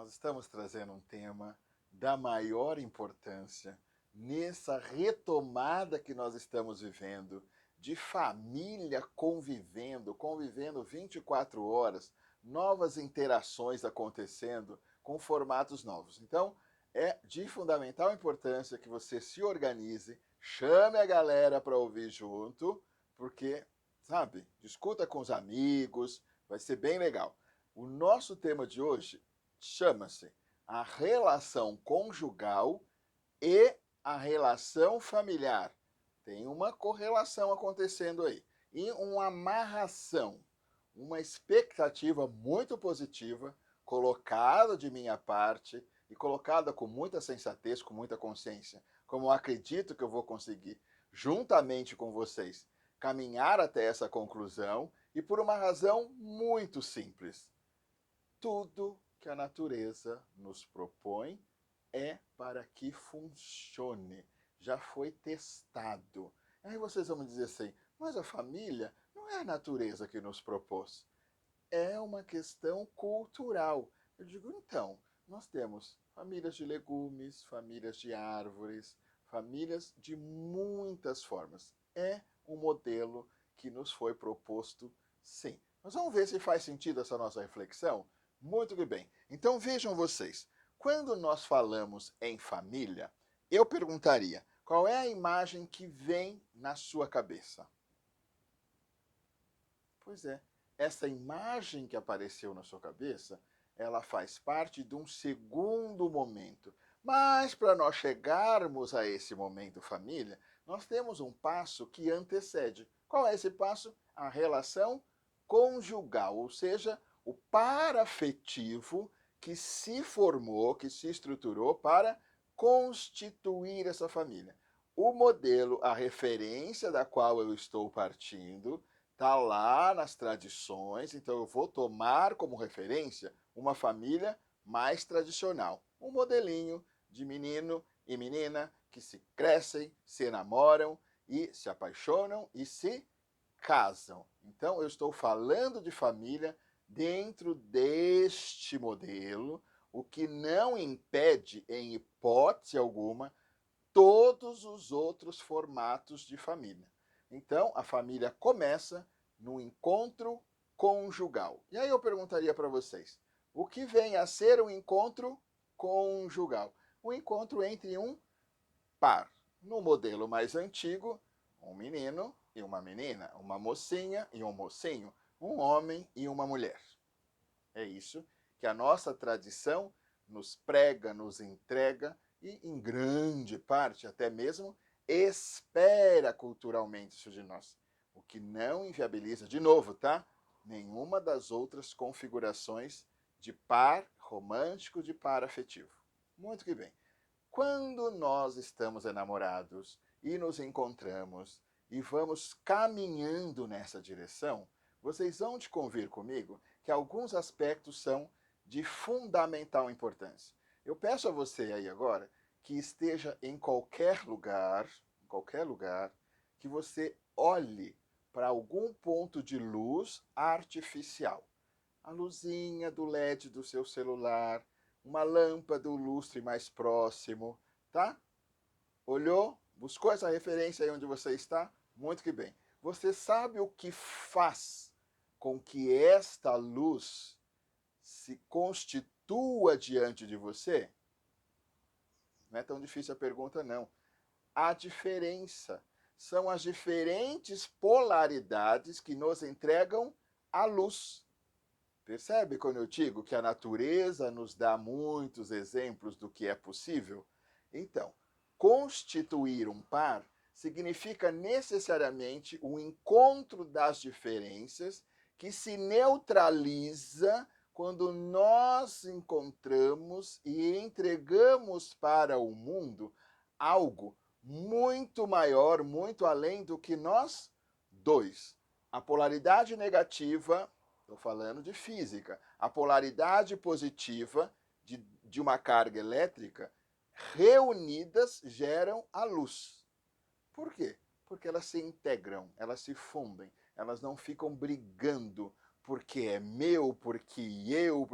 nós estamos trazendo um tema da maior importância nessa retomada que nós estamos vivendo de família convivendo 24 horas, novas interações acontecendo com formatos novos. Então, é de fundamental importância que você se organize, chame a galera para ouvir junto, porque, sabe, discuta com os amigos, vai ser bem legal. O nosso tema de hoje chama-se a relação conjugal e a relação familiar. Tem uma correlação acontecendo aí. E uma amarração, uma expectativa muito positiva colocada de minha parte e colocada com muita sensatez, com muita consciência, como eu acredito que eu vou conseguir, juntamente com vocês, caminhar até essa conclusão e por uma razão muito simples. Tudo que a natureza nos propõe é para que funcione. Já foi testado. Aí vocês vão me dizer assim, mas a família não é a natureza que nos propôs. É uma questão cultural. Eu digo, então, nós temos famílias de legumes, famílias de árvores, famílias de muitas formas. É um modelo que nos foi proposto, sim. Mas vamos ver se faz sentido essa nossa reflexão? Muito que bem. Então vejam vocês, quando nós falamos em família, eu perguntaria, qual é a imagem que vem na sua cabeça? Pois é, essa imagem que apareceu na sua cabeça, ela faz parte de um segundo momento. Mas para nós chegarmos a esse momento família, nós temos um passo que antecede. Qual é esse passo? A relação conjugal, ou seja, o par afetivo que se formou, que se estruturou para constituir essa família. O modelo, a referência da qual eu estou partindo, está lá nas tradições, então eu vou tomar como referência uma família mais tradicional. Um modelinho de menino e menina que se crescem, se namoram e se apaixonam e se casam. Então eu estou falando de família dentro deste modelo, o que não impede, em hipótese alguma, todos os outros formatos de família. Então, a família começa no encontro conjugal. E aí eu perguntaria para vocês, o que vem a ser um encontro conjugal? Um encontro entre um par. No modelo mais antigo, um menino e uma menina, uma mocinha e um mocinho, um homem e uma mulher. É isso que a nossa tradição nos prega, nos entrega e, em grande parte, até mesmo espera culturalmente isso de nós. O que não inviabiliza, de novo, tá? Nenhuma das outras configurações de par romântico, de par afetivo. Muito que bem. Quando nós estamos enamorados e nos encontramos e vamos caminhando nessa direção, vocês vão te convir comigo que alguns aspectos são de fundamental importância. Eu peço a você aí agora que esteja em qualquer lugar, que você olhe para algum ponto de luz artificial. A luzinha do LED do seu celular, uma lâmpada do lustre mais próximo, tá? Olhou? Buscou essa referência aí onde você está? Muito que bem. Você sabe o que faz com que esta luz se constitua diante de você? Não é tão difícil a pergunta, não. A diferença. São as diferentes polaridades que nos entregam a luz. Percebe quando eu digo que a natureza nos dá muitos exemplos do que é possível? Então, constituir um par significa necessariamente o encontro das diferenças que se neutraliza quando nós encontramos e entregamos para o mundo algo muito maior, muito além do que nós dois. A polaridade negativa, estou falando de física, a polaridade positiva de uma carga elétrica reunidas geram a luz. Por quê? Porque elas se integram, elas se fundem, elas não ficam brigando porque é meu, porque eu.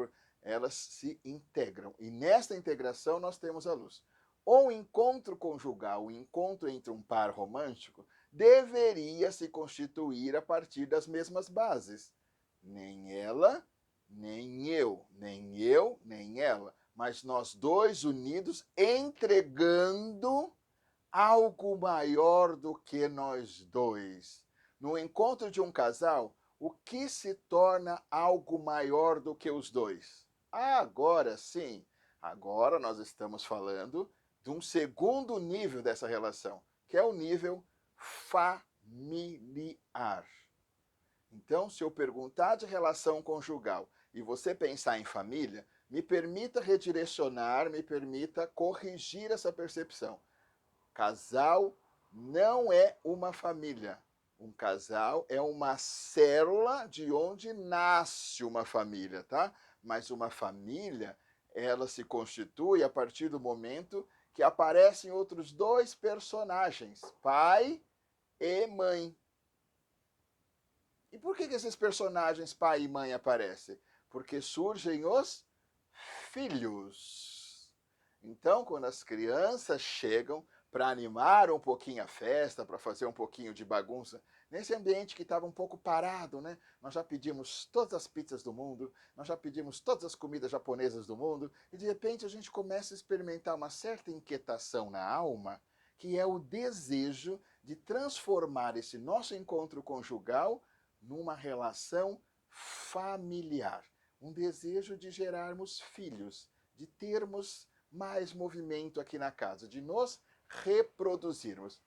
elas se integram. E nesta integração nós temos a luz. O encontro conjugal, o encontro entre um par romântico, deveria se constituir a partir das mesmas bases. Nem ela, nem eu, nem eu, nem ela, mas nós dois unidos entregando algo maior do que nós dois. No encontro de um casal, o que se torna algo maior do que os dois? Agora sim, agora nós estamos falando de um segundo nível dessa relação, que é o nível familiar. Então, se eu perguntar de relação conjugal e você pensar em família, me permita redirecionar, me permita corrigir essa percepção. Casal não é uma família. Um casal é uma célula de onde nasce uma família, tá? Mas uma família, ela se constitui a partir do momento que aparecem outros dois personagens, pai e mãe. E por que esses personagens pai e mãe aparecem? Porque surgem os filhos. Então, quando as crianças chegam para animar um pouquinho a festa, para fazer um pouquinho de bagunça, nesse ambiente que estava um pouco parado, né? Nós já pedimos todas as pizzas do mundo, nós já pedimos todas as comidas japonesas do mundo, e de repente a gente começa a experimentar uma certa inquietação na alma, que é o desejo de transformar esse nosso encontro conjugal numa relação familiar. Um desejo de gerarmos filhos, de termos mais movimento aqui na casa, de nos reproduzirmos.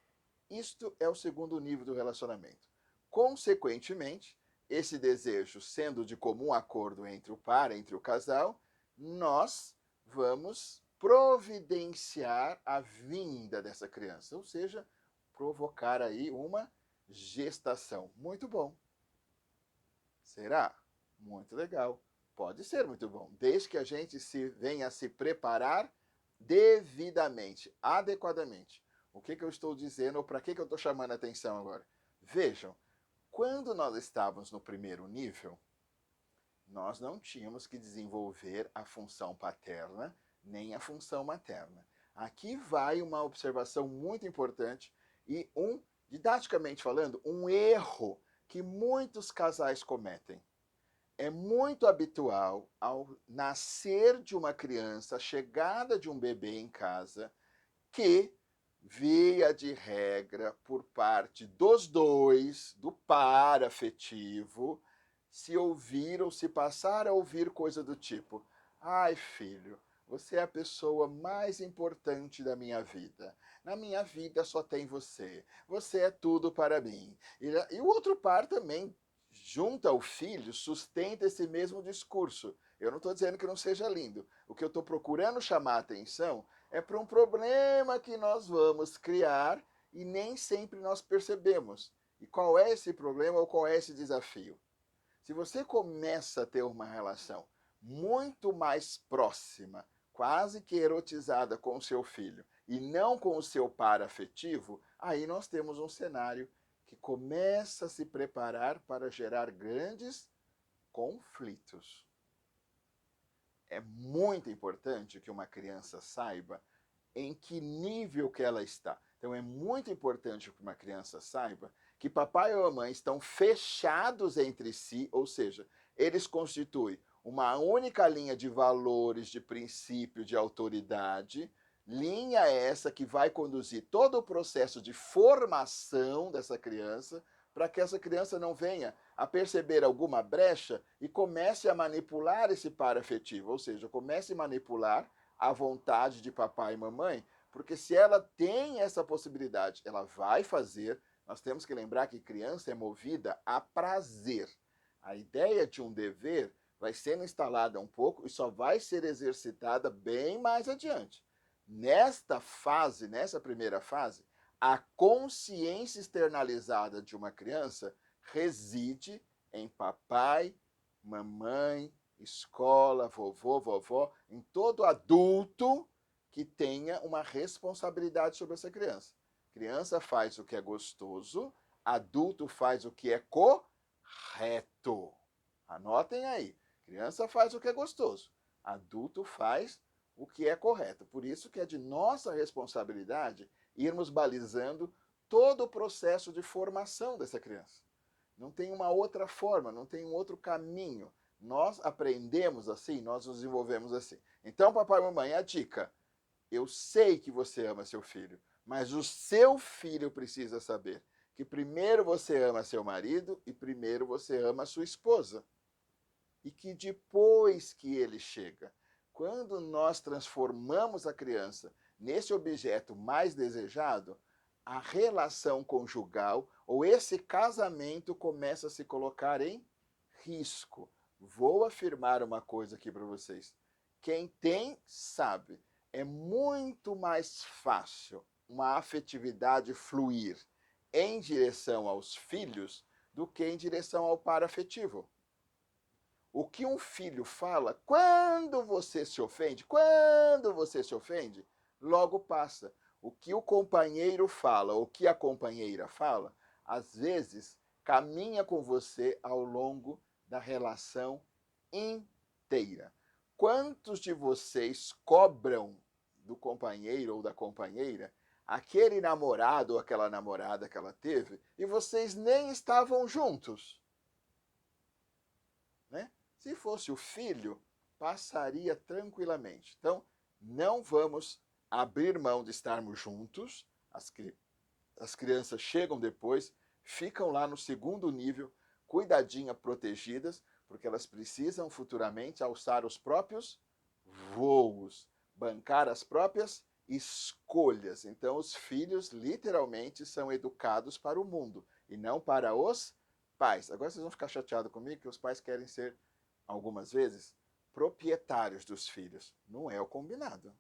Isto é o segundo nível do relacionamento. Consequentemente, esse desejo sendo de comum acordo entre o par, entre o casal, nós vamos providenciar a vinda dessa criança, ou seja, provocar aí uma gestação. Muito bom. Será? Muito legal. Pode ser muito bom, desde que a gente venha a se preparar devidamente, adequadamente. O que eu estou dizendo, ou para que eu estou chamando a atenção agora? Vejam, quando nós estávamos no primeiro nível, nós não tínhamos que desenvolver a função paterna, nem a função materna. Aqui vai uma observação muito importante e didaticamente falando, um erro que muitos casais cometem. É muito habitual, ao nascer de uma criança, a chegada de um bebê em casa, que, via de regra, por parte dos dois, do par afetivo, se ouvir ou se passar a ouvir coisa do tipo: ai, filho, você é a pessoa mais importante da minha vida. Na minha vida só tem você. Você é tudo para mim. E o outro par também, junto ao filho, sustenta esse mesmo discurso. Eu não estou dizendo que não seja lindo. O que eu estou procurando chamar a atenção é para um problema que nós vamos criar e nem sempre nós percebemos. E qual é esse problema ou qual é esse desafio? Se você começa a ter uma relação muito mais próxima, quase que erotizada com o seu filho, e não com o seu par afetivo, aí nós temos um cenário que começa a se preparar para gerar grandes conflitos. É muito importante que uma criança saiba em que nível que ela está. Então é muito importante que uma criança saiba que papai ou mamãe estão fechados entre si, ou seja, eles constituem uma única linha de valores, de princípio, de autoridade, linha essa que vai conduzir todo o processo de formação dessa criança, para que essa criança não venha a perceber alguma brecha e comece a manipular esse par afetivo, ou seja, comece a manipular a vontade de papai e mamãe, porque se ela tem essa possibilidade, ela vai fazer. Nós temos que lembrar que criança é movida a prazer. A ideia de um dever vai sendo instalada um pouco e só vai ser exercitada bem mais adiante. Nesta fase, nessa primeira fase, a consciência externalizada de uma criança reside em papai, mamãe, escola, vovô, vovó, em todo adulto que tenha uma responsabilidade sobre essa criança. Criança faz o que é gostoso, adulto faz o que é correto. Anotem aí. Criança faz o que é gostoso, Adulto faz o que é correto. Por isso que é de nossa responsabilidade irmos balizando todo o processo de formação dessa criança. Não tem uma outra forma, não tem um outro caminho. Nós aprendemos assim, nós nos desenvolvemos assim. Então, papai e mamãe, a dica: eu sei que você ama seu filho, mas o seu filho precisa saber que primeiro você ama seu marido e primeiro você ama sua esposa. E que depois que ele chega, quando nós transformamos a criança nesse objeto mais desejado, a relação conjugal ou esse casamento começa a se colocar em risco. Vou afirmar uma coisa aqui para vocês. Quem tem, sabe. É muito mais fácil uma afetividade fluir em direção aos filhos do que em direção ao par afetivo. O que um filho fala, quando você se ofende, logo passa. O que o companheiro fala, o que a companheira fala, às vezes caminha com você ao longo da relação inteira. Quantos de vocês cobram do companheiro ou da companheira aquele namorado ou aquela namorada que ela teve e vocês nem estavam juntos? Né? Se fosse o filho, passaria tranquilamente. Então, não vamos abrir mão de estarmos juntos. As crianças chegam depois, ficam lá no segundo nível, cuidadinha, protegidas, porque elas precisam futuramente alçar os próprios voos, bancar as próprias escolhas. Então, os filhos literalmente são educados para o mundo e não para os pais. Agora vocês vão ficar chateados comigo que os pais querem ser, algumas vezes, proprietários dos filhos. Não é o combinado.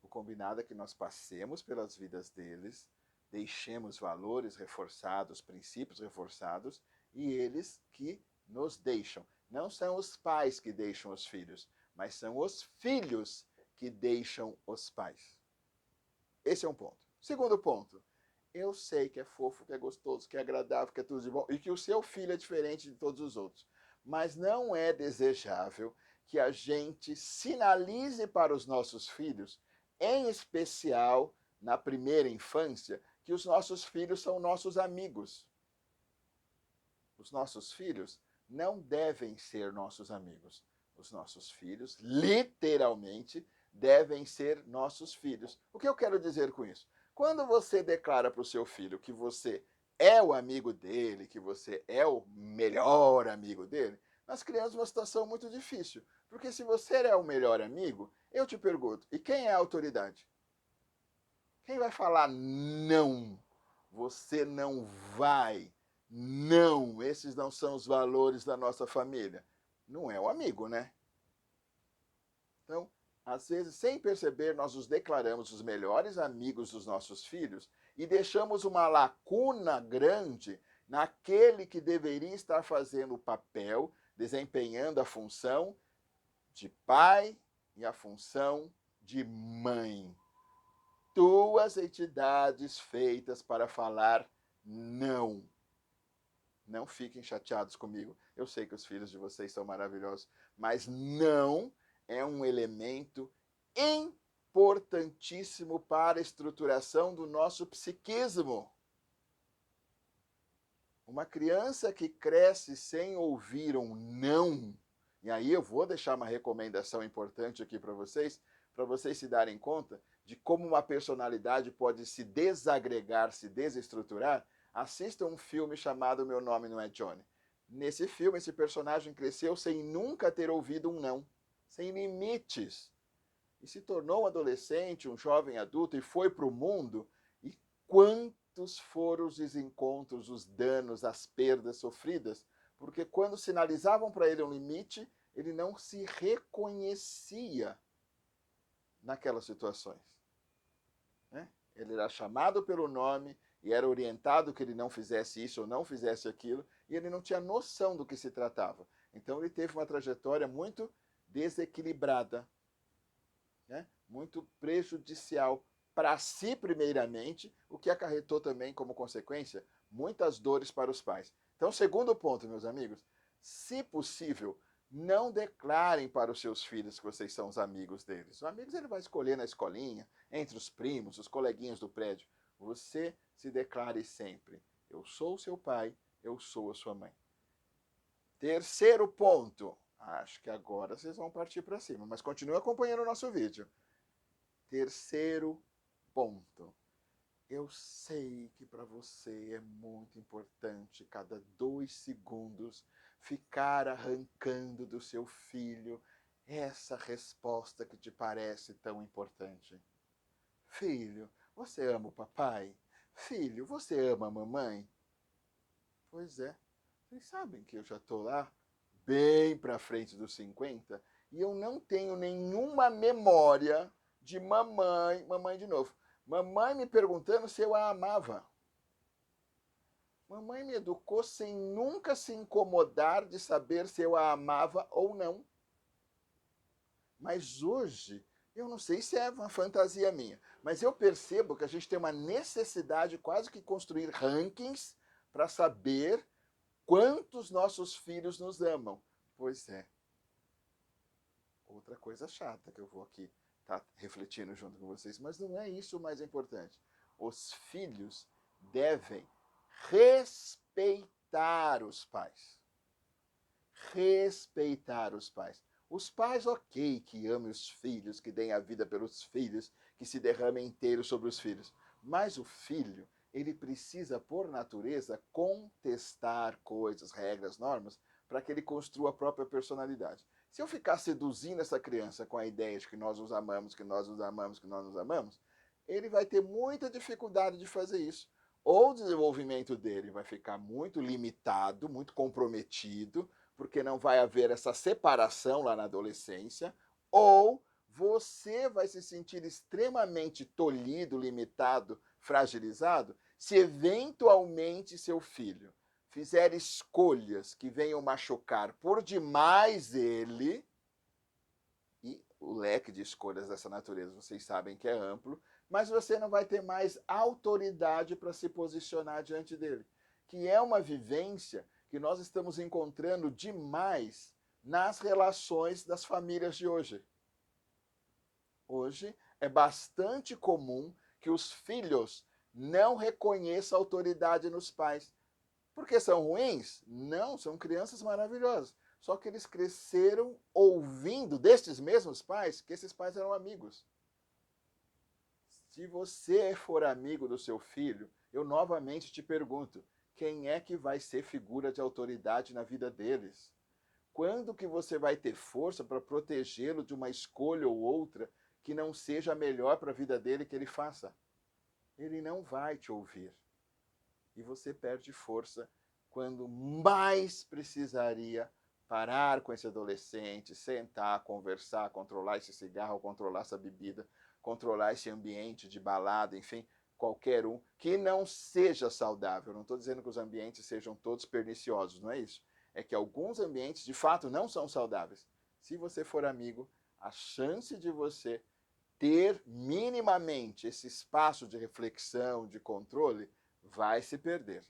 O combinado é que nós passemos pelas vidas deles, deixemos valores reforçados, princípios reforçados, e eles que nos deixam. Não são os pais que deixam os filhos, mas são os filhos que deixam os pais. Esse é um ponto. Segundo ponto, eu sei que é fofo, que é gostoso, que é agradável, que é tudo de bom, e que o seu filho é diferente de todos os outros. Mas não é desejável que a gente sinalize para os nossos filhos, em especial na primeira infância, que os nossos filhos são nossos amigos. Os nossos filhos não devem ser nossos amigos. Os nossos filhos, literalmente, devem ser nossos filhos. O que eu quero dizer com isso? Quando você declara para o seu filho que você é o amigo dele, que você é o melhor amigo dele, nós criamos uma situação muito difícil. Porque se você é o melhor amigo, eu te pergunto, e quem é a autoridade? Quem vai falar não? Você não vai. Não, esses não são os valores da nossa família. Não é o amigo, né? Então, às vezes, sem perceber, nós os declaramos os melhores amigos dos nossos filhos e deixamos uma lacuna grande naquele que deveria estar fazendo o papel, desempenhando a função de pai e a função de mãe. Duas entidades feitas para falar não. Não fiquem chateados comigo. Eu sei que os filhos de vocês são maravilhosos, mas não é um elemento importantíssimo para a estruturação do nosso psiquismo. Uma criança que cresce sem ouvir um não, e aí eu vou deixar uma recomendação importante aqui para vocês se darem conta de como uma personalidade pode se desagregar, se desestruturar. Assista um filme chamado Meu Nome Não é Johnny. Nesse filme, esse personagem cresceu sem nunca ter ouvido um não, sem limites. E se tornou um adolescente, um jovem adulto, e foi para o mundo. E quantos foram os desencontros, os danos, as perdas sofridas? Porque quando sinalizavam para ele um limite, ele não se reconhecia naquelas situações. Né? Ele era chamado pelo nome e era orientado que ele não fizesse isso ou não fizesse aquilo, e ele não tinha noção do que se tratava. Então ele teve uma trajetória muito desequilibrada, né? Muito prejudicial para si primeiramente, o que acarretou também como consequência muitas dores para os pais. Então, segundo ponto, meus amigos, se possível, Não declarem para os seus filhos que vocês são os amigos deles. Os amigos ele vai escolher na escolinha, entre os primos, os coleguinhas do prédio. Você se declare sempre: eu sou o seu pai, eu sou a sua mãe. Terceiro ponto. Acho que agora vocês vão partir para cima, mas continue acompanhando o nosso vídeo. Terceiro ponto. Eu sei que para você é muito importante, cada 2 segundos, ficar arrancando do seu filho essa resposta que te parece tão importante. Filho, você ama o papai? Filho, você ama a mamãe? Pois é, vocês sabem que eu já estou lá, bem para frente dos 50, e eu não tenho nenhuma memória de mamãe de novo, mamãe me perguntando se eu a amava. Mamãe me educou sem nunca se incomodar de saber se eu a amava ou não. Mas hoje, eu não sei se é uma fantasia minha, mas eu percebo que a gente tem uma necessidade quase que construir rankings para saber quantos nossos filhos nos amam. Pois é. Outra coisa chata que eu vou aqui estar refletindo junto com vocês, mas não é isso o mais importante. Os filhos devem respeitar os pais. Respeitar os pais. Os pais, ok, que amem os filhos, que deem a vida pelos filhos, que se derramem inteiro sobre os filhos. Mas o filho, ele precisa, por natureza, contestar coisas, regras, normas, para que ele construa a própria personalidade. Se eu ficar seduzindo essa criança com a ideia de que nós nos amamos, que nós nos amamos, que nós nos amamos, ele vai ter muita dificuldade de fazer isso. Ou o desenvolvimento dele vai ficar muito limitado, muito comprometido, porque não vai haver essa separação lá na adolescência, ou você vai se sentir extremamente tolhido, limitado, fragilizado, se eventualmente seu filho fizer escolhas que venham machucar por demais ele, e o leque de escolhas dessa natureza vocês sabem que é amplo, mas você não vai ter mais autoridade para se posicionar diante dele, que é uma vivência que nós estamos encontrando demais nas relações das famílias de hoje. Hoje é bastante comum que os filhos não reconheçam autoridade nos pais. Porque são ruins? Não, são crianças maravilhosas. Só que eles cresceram ouvindo destes mesmos pais que esses pais eram amigos. Se você for amigo do seu filho, eu novamente te pergunto, quem é que vai ser figura de autoridade na vida deles? Quando que você vai ter força para protegê-lo de uma escolha ou outra que não seja a melhor para a vida dele que ele faça? Ele não vai te ouvir. E você perde força quando mais precisaria parar com esse adolescente, sentar, conversar, controlar esse cigarro, controlar essa bebida, controlar esse ambiente de balada, enfim, qualquer um, que não seja saudável. Não estou dizendo que os ambientes sejam todos perniciosos, não é isso. É que alguns ambientes, de fato, não são saudáveis. Se você for amigo, a chance de você ter minimamente esse espaço de reflexão, de controle, vai se perder.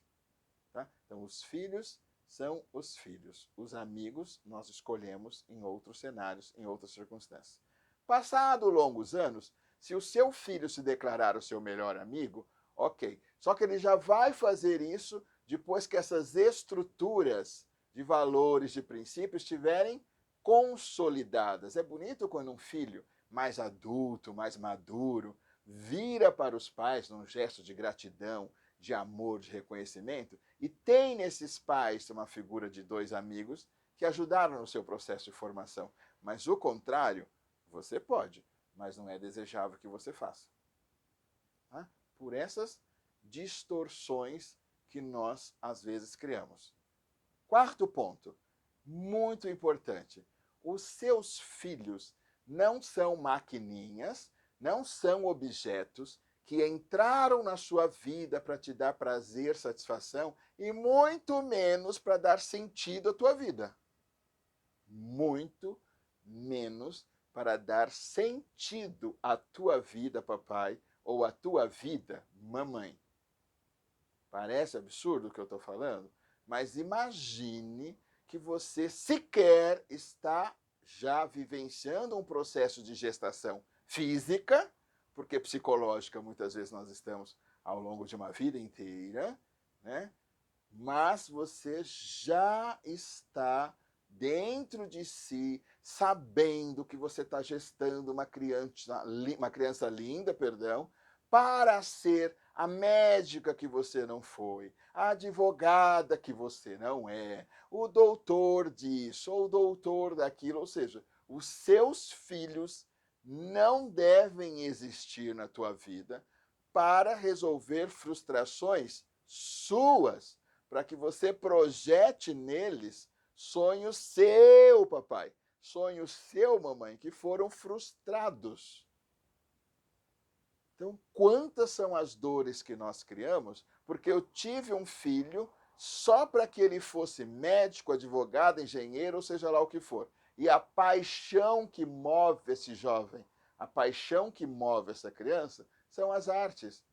Tá? Então, os filhos são os filhos. Os amigos nós escolhemos em outros cenários, em outras circunstâncias. Passado longos anos, se o seu filho se declarar o seu melhor amigo, ok. Só que ele já vai fazer isso depois que essas estruturas de valores, de princípios estiverem consolidadas. É bonito quando um filho mais adulto, mais maduro, vira para os pais num gesto de gratidão, de amor, de reconhecimento, e tem nesses pais uma figura de 2 amigos que ajudaram no seu processo de formação. Mas o contrário, você pode, mas não é desejável que você faça. Tá? Por essas distorções que nós, às vezes, criamos. Quarto ponto, muito importante. Os seus filhos não são maquininhas, não são objetos que entraram na sua vida para te dar prazer, satisfação e muito menos para dar sentido à tua vida. Muito menos para dar sentido à tua vida, papai, ou à tua vida, mamãe. Parece absurdo o que eu estou falando? Mas imagine que você sequer está já vivenciando um processo de gestação física, porque psicológica muitas vezes nós estamos ao longo de uma vida inteira, né? Mas você já está dentro de si, sabendo que você está gestando uma criança linda, perdão, para ser a médica que você não foi, a advogada que você não é, o doutor disso ou o doutor daquilo, ou seja, os seus filhos não devem existir na tua vida para resolver frustrações suas, para que você projete neles sonhos seu, papai, sonhos seu, mamãe, que foram frustrados. Então, quantas são as dores que nós criamos porque eu tive um filho só para que ele fosse médico, advogado, engenheiro, ou seja lá o que for. E a paixão que move esse jovem, a paixão que move essa criança, são as artes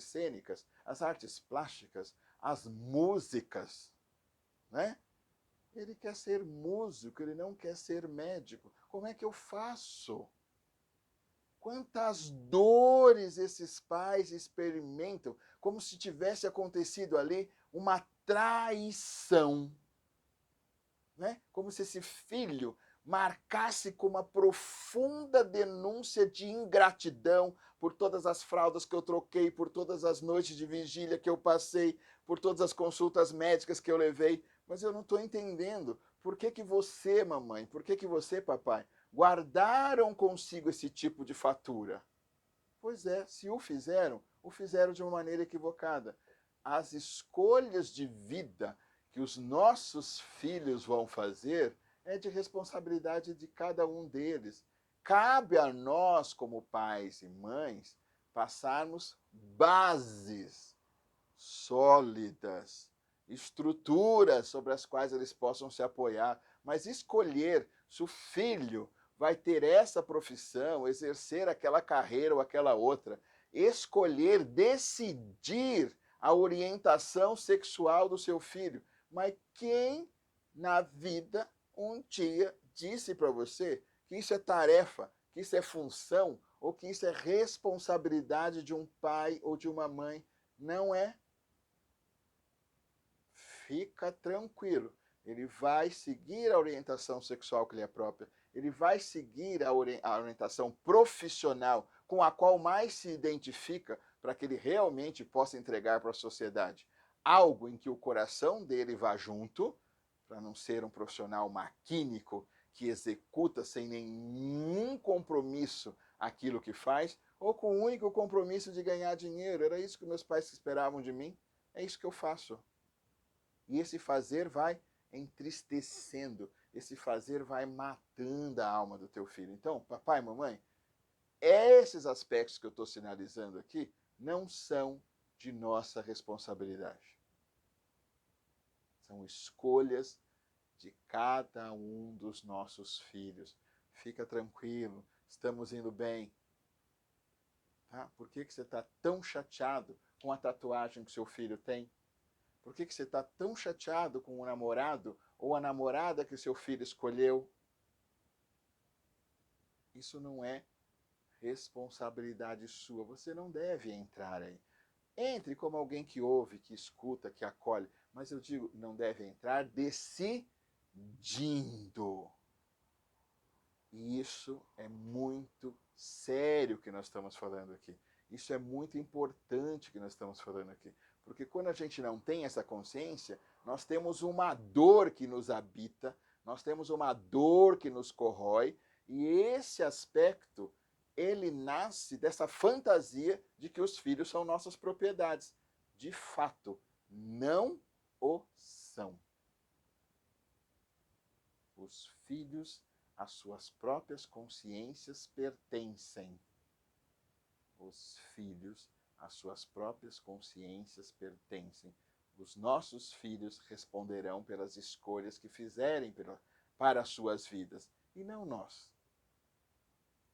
cênicas, as artes plásticas, as músicas, né? Ele quer ser músico, ele não quer ser médico. Como é que eu faço? Quantas dores esses pais experimentam, como se tivesse acontecido ali uma traição, né? Como se esse filho marcasse com uma profunda denúncia de ingratidão por todas as fraldas que eu troquei, por todas as noites de vigília que eu passei, por todas as consultas médicas que eu levei. Mas eu não estou entendendo. Por que você, mamãe, por que você, papai, guardaram consigo esse tipo de fatura? Pois é, se o fizeram de uma maneira equivocada. As escolhas de vida que os nossos filhos vão fazer é de responsabilidade de cada um deles. Cabe a nós, como pais e mães, passarmos bases sólidas, estruturas sobre as quais eles possam se apoiar, mas escolher se o filho vai ter essa profissão, exercer aquela carreira ou aquela outra, escolher, decidir a orientação sexual do seu filho. Mas quem na vida um dia disse para você que isso é tarefa, que isso é função ou que isso é responsabilidade de um pai ou de uma mãe? Não é. Fica tranquilo. Ele vai seguir a orientação sexual que lhe é própria. Ele vai seguir a orientação profissional com a qual mais se identifica para que ele realmente possa entregar para a sociedade algo em que o coração dele vá junto, para não ser um profissional maquínico que executa sem nenhum compromisso aquilo que faz, ou com o único compromisso de ganhar dinheiro. Era isso que meus pais esperavam de mim. É isso que eu faço. E esse fazer vai entristecendo, esse fazer vai matando a alma do teu filho. Então, papai, mamãe, esses aspectos que eu estou sinalizando aqui não são de nossa responsabilidade. São escolhas de cada um dos nossos filhos. Fica tranquilo, estamos indo bem. Tá? Por que você está tão chateado com a tatuagem que seu filho tem? Por que você está tão chateado com o namorado ou a namorada que seu filho escolheu? Isso não é responsabilidade sua. Você não deve entrar aí. Entre como alguém que ouve, que escuta, que acolhe. Mas eu digo, não deve entrar decidindo. E isso é muito sério que nós estamos falando aqui. Isso é muito importante que nós estamos falando aqui. Porque quando a gente não tem essa consciência, nós temos uma dor que nos habita, nós temos uma dor que nos corrói, e esse aspecto, ele nasce dessa fantasia de que os filhos são nossas propriedades. De fato, não o são. Os filhos, às suas próprias consciências, pertencem. Os filhos, às suas próprias consciências, pertencem. Os nossos filhos responderão pelas escolhas que fizerem para as suas vidas, e não nós.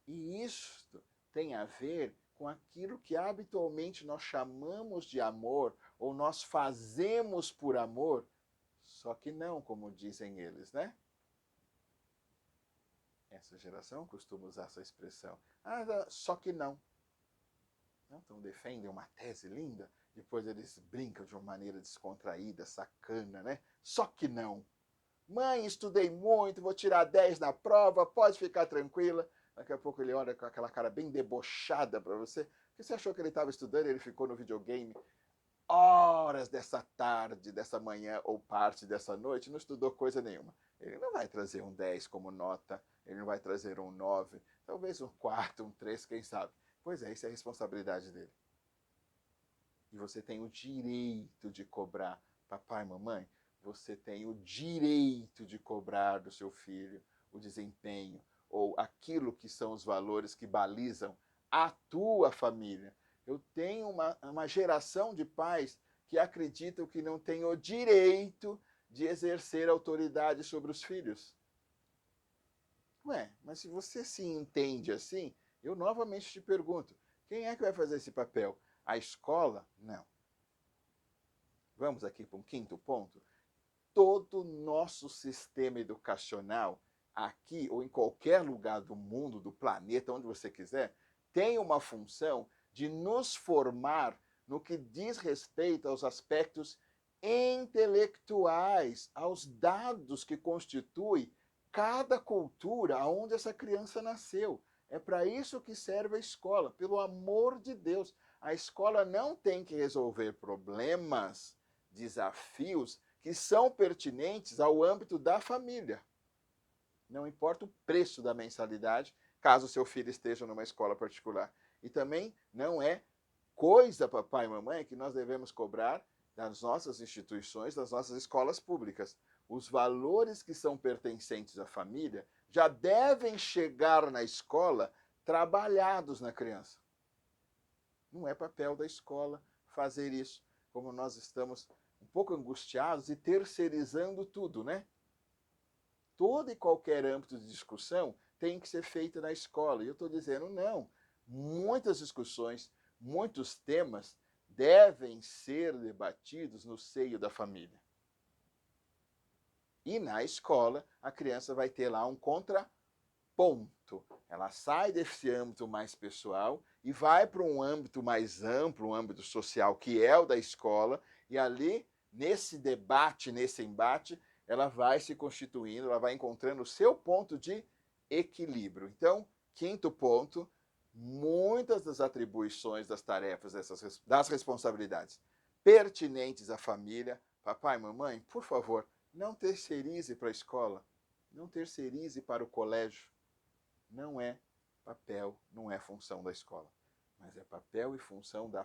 E isto tem a ver com aquilo que habitualmente nós chamamos de amor, ou nós fazemos por amor, Só que não, como dizem eles, né? Essa geração costuma usar essa expressão. Ah, só que não. Então defendem uma tese linda, depois eles brincam de uma maneira descontraída, sacana, né? Só que não. Mãe, estudei muito, vou tirar 10 na prova, pode ficar tranquila. Daqui a pouco ele olha com aquela cara bem debochada para você. Porque você achou que ele estava estudando e ele ficou no videogame horas dessa tarde, dessa manhã ou parte dessa noite, não estudou coisa nenhuma. Ele não vai trazer um 10 como nota, ele não vai trazer um 9, talvez um 4, um 3, quem sabe. Pois é, isso é a responsabilidade dele. E você tem o direito de cobrar, papai, mamãe, você tem o direito de cobrar do seu filho o desempenho ou aquilo que são os valores que balizam a tua família. Eu tenho uma geração de pais que acreditam que não têm o direito de exercer autoridade sobre os filhos. Ué, mas se você se entende assim, eu novamente te pergunto, quem é que vai fazer esse papel? A escola? Não. Vamos aqui para um quinto ponto. Todo o nosso sistema educacional, aqui ou em qualquer lugar do mundo, do planeta, onde você quiser, tem uma função de nos formar no que diz respeito aos aspectos intelectuais, aos dados que constituem cada cultura aonde essa criança nasceu. É para isso que serve a escola, pelo amor de Deus. A escola não tem que resolver problemas, desafios que são pertinentes ao âmbito da família. Não importa o preço da mensalidade, caso seu filho esteja numa escola particular. E também não é coisa, papai e mamãe, que nós devemos cobrar das nossas instituições, das nossas escolas públicas. Os valores que são pertencentes à família já devem chegar na escola trabalhados na criança. Não é papel da escola fazer isso, como nós estamos um pouco angustiados e terceirizando tudo, né? Todo e qualquer âmbito de discussão tem que ser feito na escola. E eu estou dizendo, não. Muitas discussões, muitos temas devem ser debatidos no seio da família. E na escola, a criança vai ter lá um contraponto. Ela sai desse âmbito mais pessoal e vai para um âmbito mais amplo, um âmbito social, que é o da escola, e ali, nesse debate, nesse embate, ela vai se constituindo, ela vai encontrando o seu ponto de equilíbrio. Então, quinto ponto, muitas das atribuições, das tarefas, das responsabilidades pertinentes à família, papai, mamãe, por favor, não terceirize para a escola, não terceirize para o colégio. Não é papel, não é função da escola, mas é papel e função da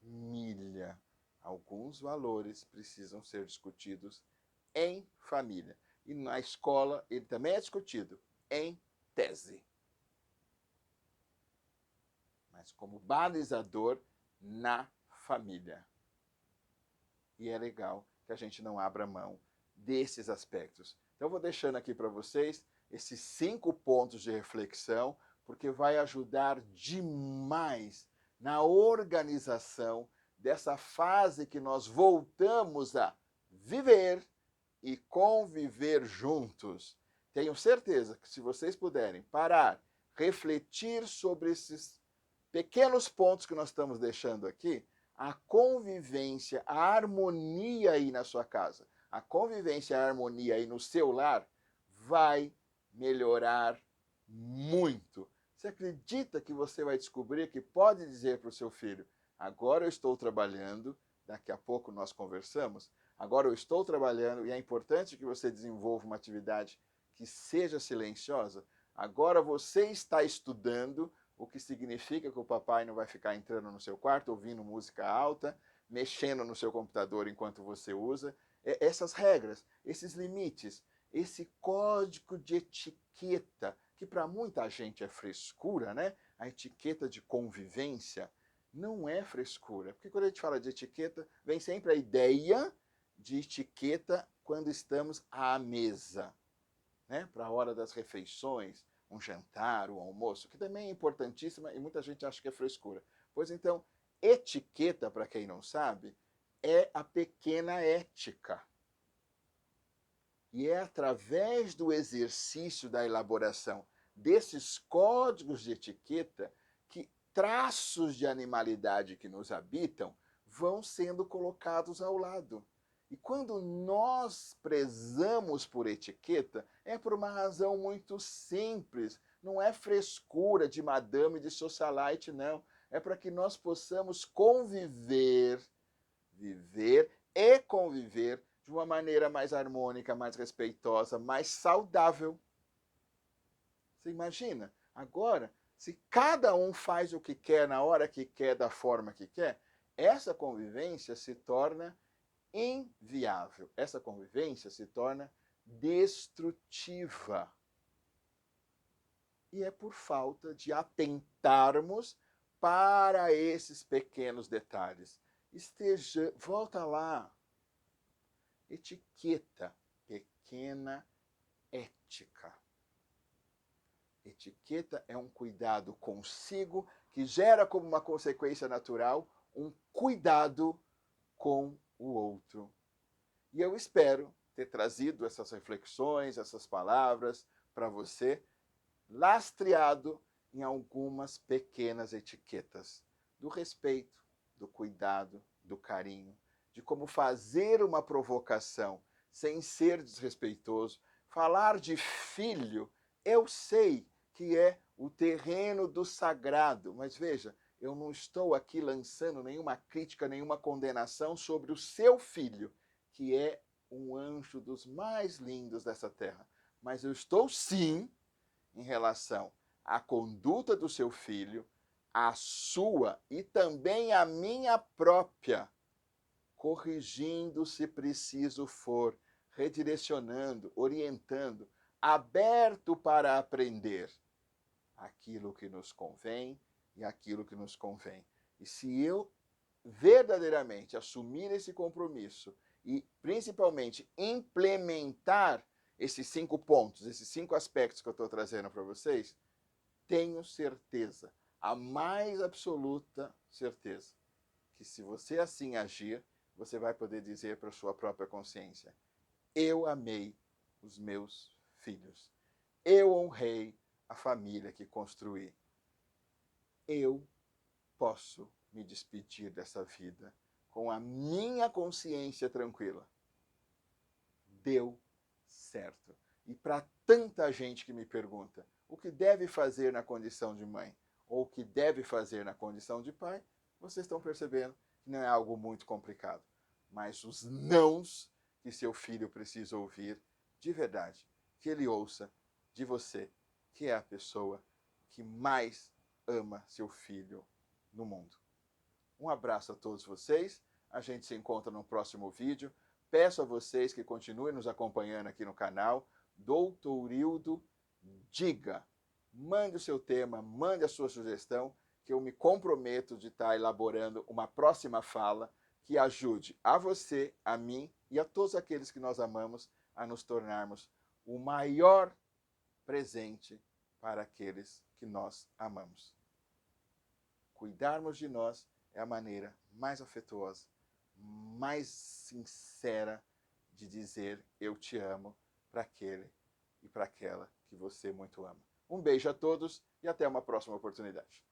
família. Alguns valores precisam ser discutidos em família. E na escola ele também é discutido em tese. Mas como balizador na família. E é legal que a gente não abra mão desses aspectos. Então eu vou deixando aqui para vocês esses 5 pontos de reflexão, porque vai ajudar demais na organização dessa fase que nós voltamos a viver e conviver juntos. Tenho certeza que se vocês puderem parar, refletir sobre esses pequenos pontos que nós estamos deixando aqui, a convivência, a harmonia aí na sua casa, a convivência, a harmonia aí no seu lar vai melhorar muito. Você acredita que você vai descobrir que pode dizer para o seu filho, agora eu estou trabalhando, daqui a pouco nós conversamos, agora eu estou trabalhando e é importante que você desenvolva uma atividade que seja silenciosa, agora você está estudando, o que significa que o papai não vai ficar entrando no seu quarto, ouvindo música alta, mexendo no seu computador enquanto você usa. Essas regras, esses limites, esse código de etiqueta, que para muita gente é frescura, né? A etiqueta de convivência não é frescura. Porque quando a gente fala de etiqueta, vem sempre a ideia de etiqueta quando estamos à mesa, né? Para a hora das refeições, um jantar, um almoço, que também é importantíssima e muita gente acha que é frescura. Pois então, etiqueta, para quem não sabe, é a pequena ética. E é através do exercício da elaboração desses códigos de etiqueta que traços de animalidade que nos habitam vão sendo colocados ao lado. E quando nós prezamos por etiqueta, é por uma razão muito simples. Não é frescura de madame de socialite, não. É para que nós possamos conviver, viver e conviver de uma maneira mais harmônica, mais respeitosa, mais saudável. Você imagina? Agora, se cada um faz o que quer, na hora que quer, da forma que quer, essa convivência se torna inviável. Essa convivência se torna destrutiva. E é por falta de atentarmos para esses pequenos detalhes. Volta lá. Etiqueta, pequena ética. Etiqueta é um cuidado consigo que gera como uma consequência natural um cuidado com o outro. E eu espero ter trazido essas reflexões, essas palavras para você, lastreado em algumas pequenas etiquetas do respeito, do cuidado, do carinho, de como fazer uma provocação sem ser desrespeitoso. Falar de filho, eu sei que é o terreno do sagrado, mas veja, eu não estou aqui lançando nenhuma crítica, nenhuma condenação sobre o seu filho, que é um anjo dos mais lindos dessa terra. Mas eu estou sim em relação à conduta do seu filho, a sua e também a minha própria, corrigindo se preciso for, redirecionando, orientando, aberto para aprender aquilo que nos convém e aquilo que nos convém. E se eu verdadeiramente assumir esse compromisso e principalmente implementar esses 5 pontos, esses 5 aspectos que eu estou trazendo para vocês, tenho certeza, a mais absoluta certeza, que se você assim agir, você vai poder dizer para a sua própria consciência: eu amei os meus filhos, eu honrei a família que construí, eu posso me despedir dessa vida com a minha consciência tranquila. Deu certo. E para tanta gente que me pergunta o que deve fazer na condição de mãe ou o que deve fazer na condição de pai, vocês estão percebendo que não é algo muito complicado. Mas os nãos que seu filho precisa ouvir, de verdade, que ele ouça de você, que é a pessoa que mais ama seu filho no mundo. Um abraço a todos vocês. A gente se encontra no próximo vídeo. Peço a vocês que continuem nos acompanhando aqui no canal. Doutorildo Diga. Mande o seu tema, mande a sua sugestão, que eu me comprometo de estar elaborando uma próxima fala que ajude a você, a mim e a todos aqueles que nós amamos a nos tornarmos o maior presente para aqueles que nós amamos. Cuidarmos de nós é a maneira mais afetuosa, mais sincera de dizer eu te amo para aquele e para aquela que você muito ama. Um beijo a todos e até uma próxima oportunidade.